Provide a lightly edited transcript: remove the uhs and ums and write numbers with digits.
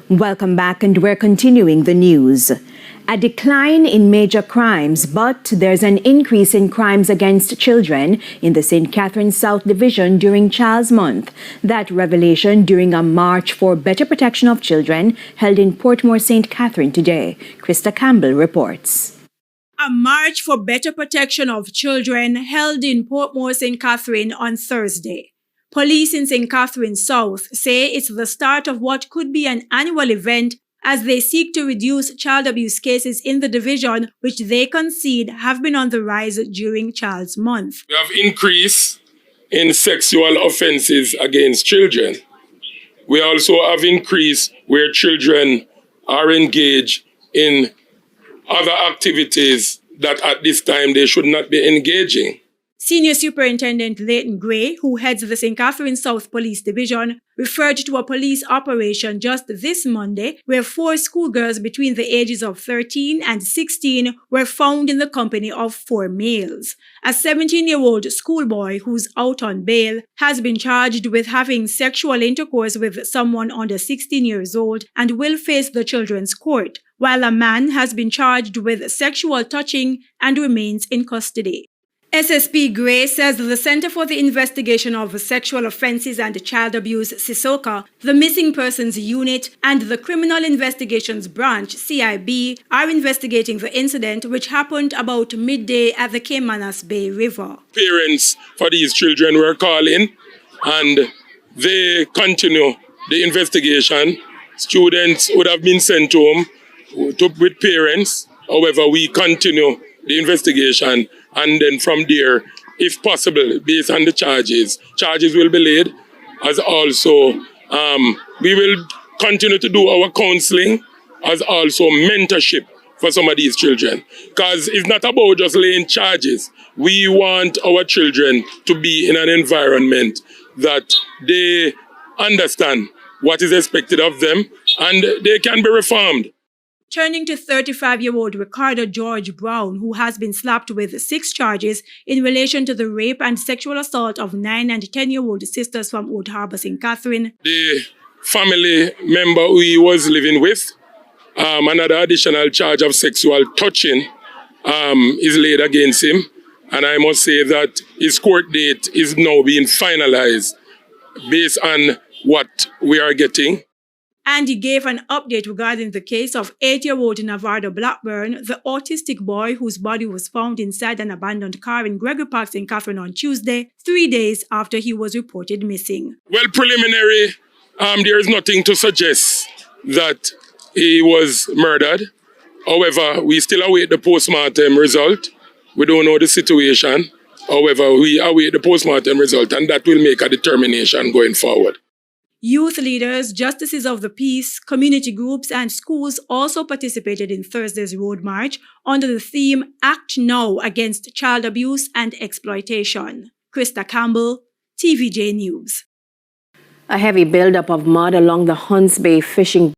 Welcome back, and we're continuing the news. A decline in major crimes, but there's an increase in crimes against children in the St. Catharines South Division during Child's Month. That revelation during a march for better protection of children held in Portmore St. Catherine today. Krista Campbell reports. A march for better protection of children held in Portmore St. Catherine on Thursday. Police in St. Catharines South say it's the start of what could be an annual event as they seek to reduce child abuse cases in the division, which they concede have been on the rise during Child's Month. We have increase in sexual offenses against children. We also have increase where children are engaged in other activities that at this time they should not be engaging. Senior Superintendent Leighton Gray, who heads the St. Catharines South Police Division, referred to a police operation just this Monday where 4 schoolgirls between the ages of 13 and 16 were found in the company of 4 males. A 17-year-old schoolboy who's out on bail has been charged with having sexual intercourse with someone under 16 years old and will face the children's court, while a man has been charged with sexual touching and remains in custody. SSP Gray says the Center for the Investigation of Sexual Offenses and Child Abuse, CISOCA, the Missing Persons Unit, and the Criminal Investigations Branch, CIB, are investigating the incident, which happened about midday at the Caymanas Bay River. Parents for these children were calling and they continue the investigation. Students would have been sent home with parents. However, we continue the investigation, and then from there, if possible, based on the charges will be laid. As also, we will continue to do our counseling, as also mentorship for some of these children. Because it's not about just laying charges. We want our children to be in an environment that they understand what is expected of them and they can be reformed. Turning to 35-year-old Ricardo George Brown, who has been slapped with 6 charges in relation to the rape and sexual assault of 9 and 10-year-old sisters from Old Harbour, St. Catherine. The family member who he was living with, another additional charge of sexual touching is laid against him. And I must say that his court date is now being finalized based on what we are getting. And he gave an update regarding the case of 8-year-old Navardo Blackburn, the autistic boy whose body was found inside an abandoned car in Gregory Park, St. Catherine on Tuesday, 3 days after he was reported missing. Well, preliminary, there is nothing to suggest that he was murdered. However, we still await the postmortem result. We don't know the situation. However, we await the postmortem result, and that will make a determination going forward. Youth leaders, justices of the peace, community groups, and schools also participated in Thursday's road march under the theme Act Now Against Child Abuse and Exploitation. Krista Campbell, TVJ News. A heavy buildup of mud along the Hunts Bay fishing